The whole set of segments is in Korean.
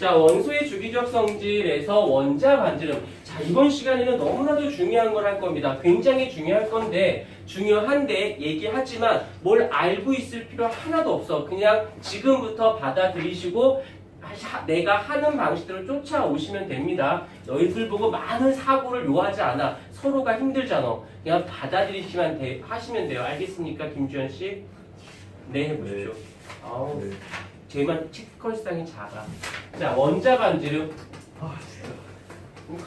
자, 원소의 주기적 성질에서 원자 반지름. 자, 이번 시간에는 너무나도 중요한 걸 할 겁니다. 굉장히 중요할 건데, 중요한데 얘기하지만 뭘 알고 있을 필요 하나도 없어. 그냥 지금부터 받아들이시고 내가 하는 방식대로 쫓아오시면 됩니다. 너희들 보고 많은 사고를 요하지 않아. 서로가 힘들잖아. 그냥 받아들이시면 하시면 돼요. 알겠습니까, 김주현 씨? 네, 해보십시오. 아우, 네. 제만 체크컬상이 작아. 자, 원자 반지름. 아, 진짜.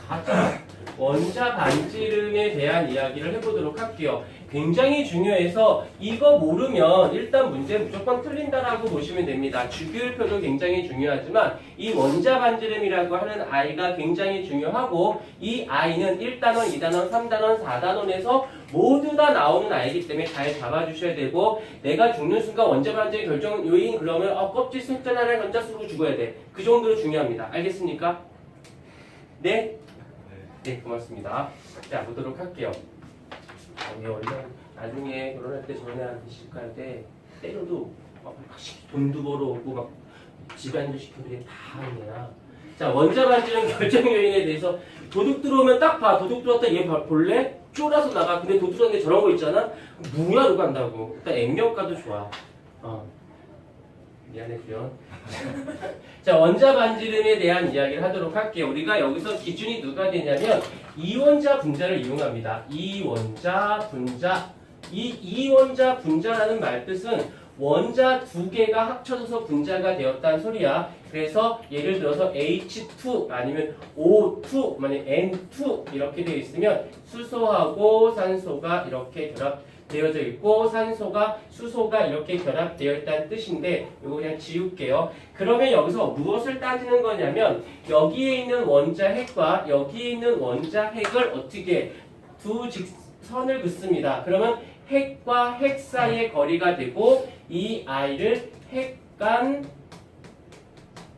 가자. 원자 반지름에 대한 이야기를 해보도록 할게요. 굉장히 중요해서 이거 모르면 일단 문제 무조건 틀린다라고 보시면 됩니다. 주기율표도 굉장히 중요하지만 이 원자 반지름이라고 하는 I가 굉장히 중요하고 이 I는 1단원, 2단원, 3단원, 4단원에서 모두 다 나오는 I이기 때문에 잘 잡아주셔야 되고 내가 죽는 순간 원자 반지름 결정 요인 그러면 껍질 쇳전하를 전자 쓰고 죽어야 돼. 그 정도로 중요합니다. 알겠습니까? 네? 네, 고맙습니다. 자, 보도록 할게요. 우리가 나중에 결혼할 때 전애한테 시집갈 때 때려도 막 돈도 벌어오고 막 집안도 시켜드리게 다 하는 애야. 자, 원자 반지름 결정 요인에 대해서 도둑 들어오면 딱 봐. 도둑 들어왔다 얘 볼래? 쫄아서 나가. 근데 도둑 들어왔는데 저런 거 있잖아? 뭐야 누가 한다고. 일단 M명가도 좋아. 미안해 주연. 자, 원자 반지름에 대한 이야기를 하도록 할게요. 우리가 여기서 기준이 누가 되냐면 이원자 분자를 이용합니다. 이원자 분자. 이 이원자 분자라는 말뜻은 원자 두 개가 합쳐져서 분자가 되었다는 소리야. 그래서 예를 들어서 H2 아니면 O2 아니면 N2 이렇게 되어 있으면 수소하고 산소가 이렇게 결합되어져 있고 산소가 수소가 이렇게 결합되어 있다는 뜻인데 이거 그냥 지울게요. 그러면 여기서 무엇을 따지는 거냐면 여기에 있는 원자 핵과 여기에 있는 원자 핵을 어떻게 두 직선을 긋습니다. 그러면 핵과 핵 사이의 거리가 되고 이 I를 핵간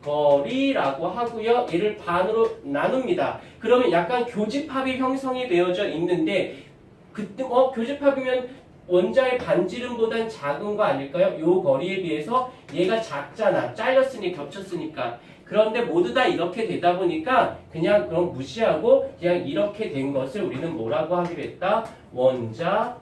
거리라고 하고요. 얘를 반으로 나눕니다. 그러면 약간 교집합이 형성이 되어져 있는데 그때 교집합이면 원자의 반지름보단 작은 거 아닐까요? 요 거리에 비해서 얘가 작잖아. 잘렸으니 겹쳤으니까. 그런데 모두 다 이렇게 되다 보니까 그냥 그럼 무시하고 그냥 이렇게 된 것을 우리는 뭐라고 하기로 했다? 원자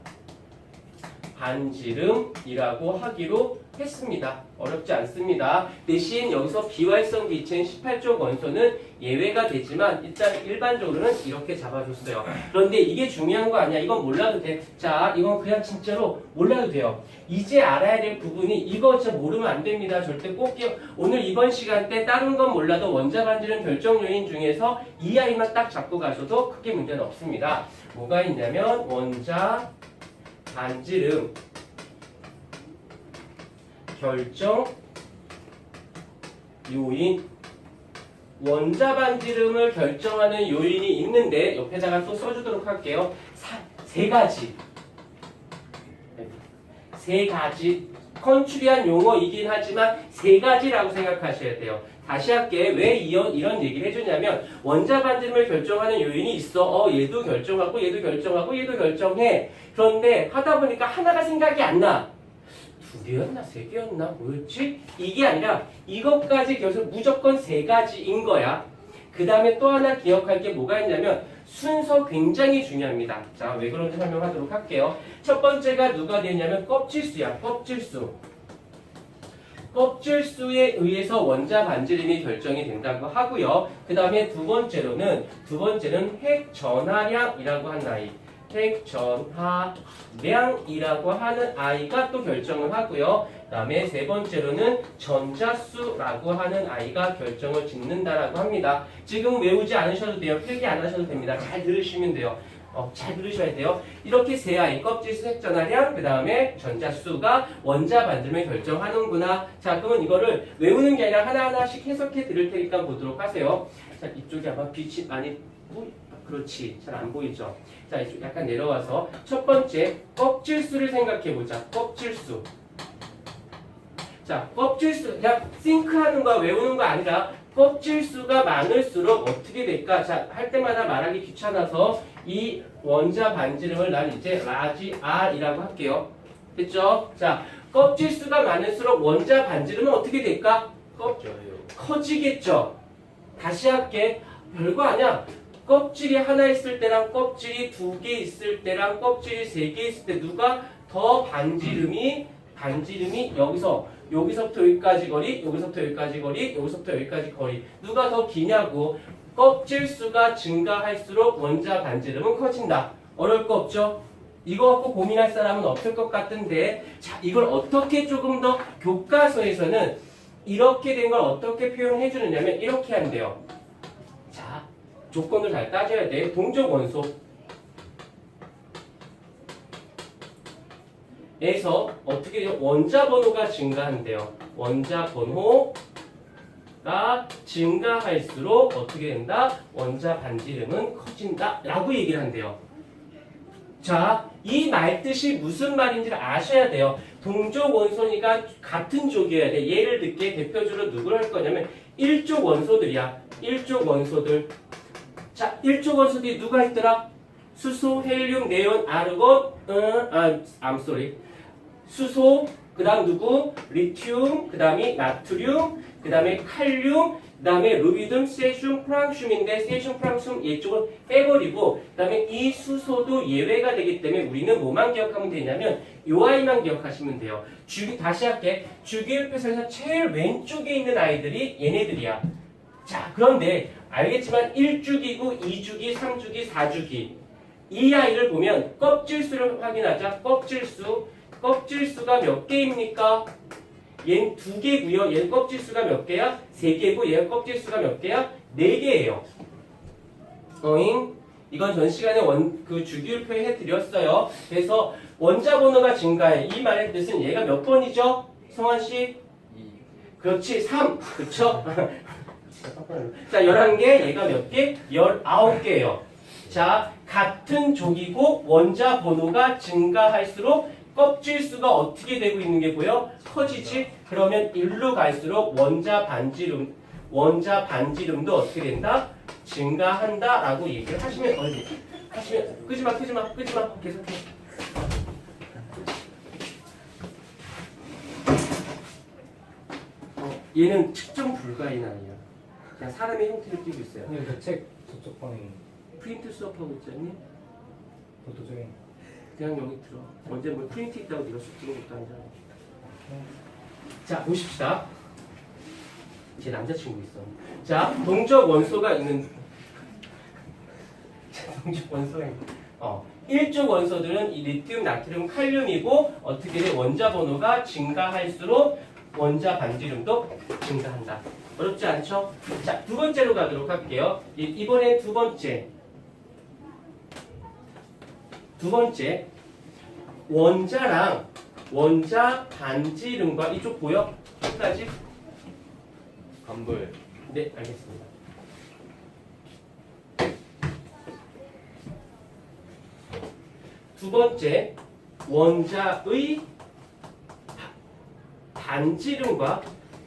반지름이라고 하기로 했습니다. 어렵지 않습니다. 대신 여기서 비활성 기체인 18쪽 원소는 예외가 되지만 일단 일반적으로는 이렇게 잡아줬어요. 그런데 이게 중요한 거 아니야. 이건 몰라도 돼. 자, 이건 그냥 진짜로 몰라도 돼요. 이제 알아야 될 부분이 이거 진짜 모르면 안 됩니다. 절대 꼭 오늘 이번 시간 때 다른 건 몰라도 원자 반지름 결정 요인 중에서 이 아이만 딱 잡고 가셔도 크게 문제는 없습니다. 뭐가 있냐면 원자 반지름 결정 요인 원자 반지름을 결정하는 요인이 있는데 옆에다가 또 써주도록 할게요. 세 가지 컨츄리한 용어이긴 하지만 세 가지라고 생각하셔야 돼요. 다시 할게. 왜 이런 얘기를 해주냐면 원자 반지름을 결정하는 요인이 있어. 얘도 결정하고 얘도 결정하고 얘도 결정해. 그런데 하다 보니까 하나가 생각이 안 나. 두 개였나 세 개였나 뭐였지? 이게 아니라 이것까지 기억해서 무조건 세 가지인 거야. 그 다음에 또 하나 기억할 게 뭐가 있냐면 순서 굉장히 중요합니다. 자, 왜 그런지 설명하도록 할게요. 첫 번째가 누가 되냐면 껍질수야. 껍질수. 껍질수에 의해서 원자 반지름이 결정이 된다고 하고요. 그 다음에 두 번째는 핵 전하량이라고 하는 아이. 핵 전하량이라고 하는 아이가 또 결정을 하고요. 그 다음에 세 번째로는 전자수라고 하는 아이가 결정을 짓는다라고 합니다. 지금 외우지 않으셔도 돼요. 필기 안 하셔도 됩니다. 잘 들으시면 돼요. 잘 들으셔야 돼요. 이렇게 세 아이, 껍질수, 핵전하량, 그 다음에 전자수가 원자 반지름을 결정하는구나. 자, 그러면 이거를 외우는 게 아니라 하나하나씩 해석해 드릴 테니까 보도록 하세요. 자, 이쪽에 아마 빛이 많이 그렇지. 잘 안 보이죠? 자, 이쪽 약간 내려와서 첫 번째 껍질수를 생각해 보자. 껍질수. 자, 껍질수. 그냥 싱크하는 거 외우는 거 아니라 껍질수가 많을수록 어떻게 될까? 자, 할 때마다 말하기 귀찮아서 이 원자 반지름을 난 이제 라지 R이라고 할게요. 됐죠? 자, 껍질수가 많을수록 원자 반지름은 어떻게 될까? 커지겠죠? 다시 할게. 별거 아니야. 껍질이 하나 있을 때랑 껍질이 2개 있을 때랑 껍질이 3개 있을 때 누가 더 반지름이 여기서부터 여기까지 거리, 여기서부터 여기까지 거리, 여기서부터 여기까지 거리 누가 더 기냐고. 껍질 수가 증가할수록 원자 반지름은 커진다. 어려울 거 없죠? 이거 갖고 고민할 사람은 없을 것 같은데, 자, 이걸 어떻게 조금 더 교과서에서는 이렇게 된 걸 어떻게 표현해 주느냐면 이렇게 한대요. 자, 조건을 잘 따져야 돼. 동적 원소 에서 어떻게 돼요? 원자 번호가 증가한대요. 원자 번호가 증가할수록 어떻게 된다? 원자 반지름은 커진다 라고 얘기를 한대요. 자, 이 말뜻이 무슨 말인지를 아셔야 돼요. 동족 원소니까 같은 족이어야 돼. 예를 들게 대표적으로 누구를 할 거냐면 1족 원소들이야. 1족 원소들. 자, 1족 원소들이 누가 있더라? 수소, 헬륨, 네온, 아르곤, I'm sorry. 수소, 그 다음 누구? 리튬, 그 다음에 나트륨, 그 다음에 칼륨, 그 다음에 루비듐, 세슘, 프랑슘인데 세슘, 프랑슘 이쪽을 빼버리고 그 다음에 이 수소도 예외가 되기 때문에 우리는 뭐만 기억하면 되냐면 요 아이만 기억하시면 돼요. 다시 할게. 주기율표에서 제일 왼쪽에 있는 아이들이 얘네들이야. 자, 그런데 알겠지만 1주기고 2주기, 3주기, 4주기 이 아이를 보면 껍질수를 확인하자. 껍질수가 몇 개입니까? 얘는 2개고요. 얘는 껍질수가 몇 개야? 3개고 얘는 껍질수가 몇 개야? 4개예요. 어잉? 이건 전 시간에 그 주기율표에 해드렸어요. 그래서 원자 번호가 증가해. 이 말의 뜻은 얘가 몇 번이죠? 성환씨? 2. 그렇지, 3. 그쵸? 자, 11개, 얘가 몇 개? 19개예요. 자, 같은 족이고 원자 번호가 증가할수록 껍질 수가 어떻게 되고 있는 게 보여? 커지지? 그러면 일로 갈수록 원자 반지름도 어떻게 된다? 증가한다 라고 얘기를 하시면 끄지마 계속해. 얘는 측정 불가인 아이야. 그냥 사람의 형태를 띄고 있어요. 근데 그 책 저쪽 방에 프린트 수업하고 있지 않니? 저쪽에 그냥 여기 들어. 언제 뭐 프린트 있다고 네가 수업 들은 것도 아니잖아. 자, 보십시다. 제 남자친구 있어. 자, 동적 원소가 있는 동적 원소가 있는 1족 원소들은 이 리튬, 나트륨, 칼륨이고 어떻게 돼? 원자 번호가 증가할수록 원자 반지름도 증가한다. 어렵지 않죠? 자, 두 번째로 가도록 할게요. 이번엔 두 번째. 원자랑 원자 반지름과 이쪽 보여? 끝까지? 안 보여요. 네, 알겠습니다. 두 번째, 원자의 반지름과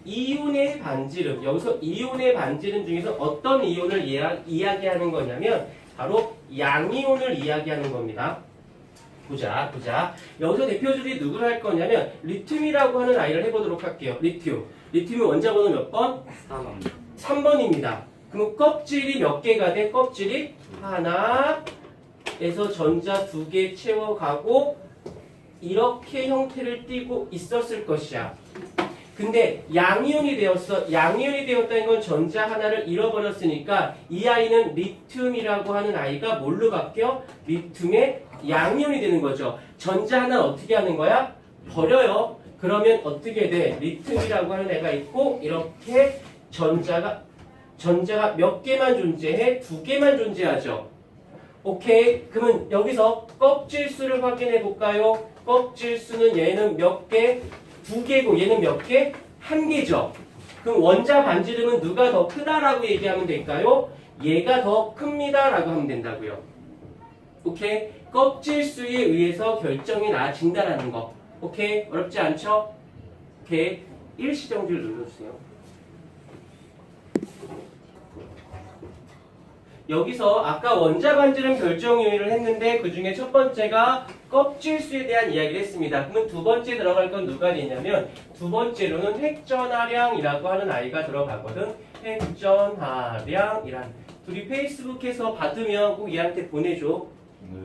이온의 반지름. 여기서 이온의 반지름 중에서 어떤 이온을 이야기하는 거냐면 바로 양이온을 이야기하는 겁니다. 보자. 여기서 대표적으로 누구를 할 거냐면 리튬이라고 하는 아이를 해보도록 할게요. 리튬이 원자 번호 몇 번? 3번입니다. 그럼 껍질이 몇 개가 돼? 껍질이 하나에서 전자 2개 채워가고 이렇게 형태를 띠고 있었을 것이야. 근데 양이온이 되었어. 양이온이 되었다는 건 전자 하나를 잃어버렸으니까 이 아이는 리튬이라고 하는 아이가 뭘로 바뀌어? 리튬의 양이온이 되는 거죠. 전자 하나는 어떻게 하는 거야? 버려요. 그러면 어떻게 돼? 리튬이라고 하는 애가 있고 이렇게 전자가 몇 개만 존재해? 2개만 존재하죠. 오케이. 그러면 여기서 껍질 수를 확인해 볼까요? 껍질 수는 얘는 몇 개? 2개고 얘는 몇 개? 1개죠. 그럼 원자 반지름은 누가 더 크다라고 얘기하면 될까요? 얘가 더 큽니다 라고 하면 된다고요. 오케이? 껍질 수에 의해서 결정이 나아진다라는 거. 오케이? 어렵지 않죠? 오케이? 일시정지를 눌러주세요. 여기서 아까 원자 반지름 결정 요인을 했는데 그 중에 첫 번째가 껍질수에 대한 이야기를 했습니다. 그러면 두 번째 들어갈 건 누가 되냐면 두 번째로는 획전하량이라고 하는 아이가 들어가거든. 획전하량이란 둘이 페이스북에서 받으면 꼭 얘한테 보내줘. 네.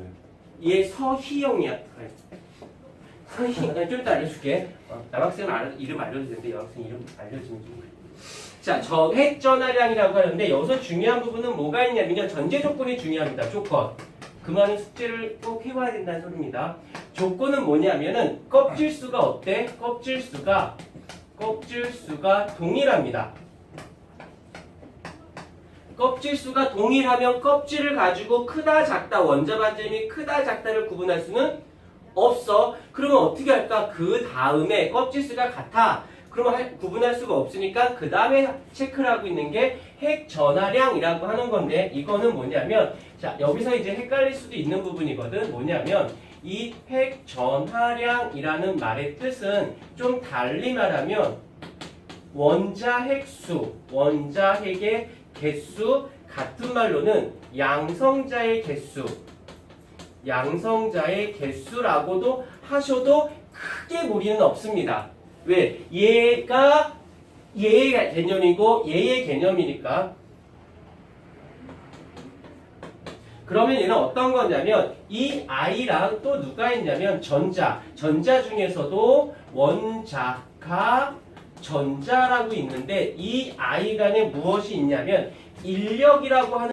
얘 서희영이야. 서희, 좀 이따 알려줄게. 남학생은 이름 알려도 되는데 여학생 이름 알려주면 좀 그래. 자, 저 획전하량이라고 하는데 여기서 중요한 부분은 뭐가 있냐면요. 전제 조건이 중요합니다. 조건. 그 말은 숙제를 꼭 해봐야 된다는 소리입니다. 조건은 뭐냐면은 껍질수가 어때? 껍질수가 동일합니다. 껍질수가 동일하면 껍질을 가지고 크다 작다 원자 반지름이 크다 작다를 구분할 수는 없어. 그러면 어떻게 할까? 그 다음에 껍질수가 같아. 그러면 구분할 수가 없으니까 그 다음에 체크를 하고 있는 게 핵전하량이라고 하는 건데 이거는 뭐냐면 자 여기서 이제 헷갈릴 수도 있는 부분이거든. 뭐냐면 이 핵전하량이라는 말의 뜻은 좀 달리 말하면 원자 핵수, 원자 핵의 개수 같은 말로는 양성자의 개수라고도 하셔도 크게 무리는 없습니다. 왜? 얘가 얘의 개념이고 얘의 개념이니까. 그러면 얘는 어떤 거냐면 이 아이랑 또 누가 있냐면 전자 중에서도 원자가 전자라고 있는데 이 아이 간에 무엇이 있냐면 인력이라고 하는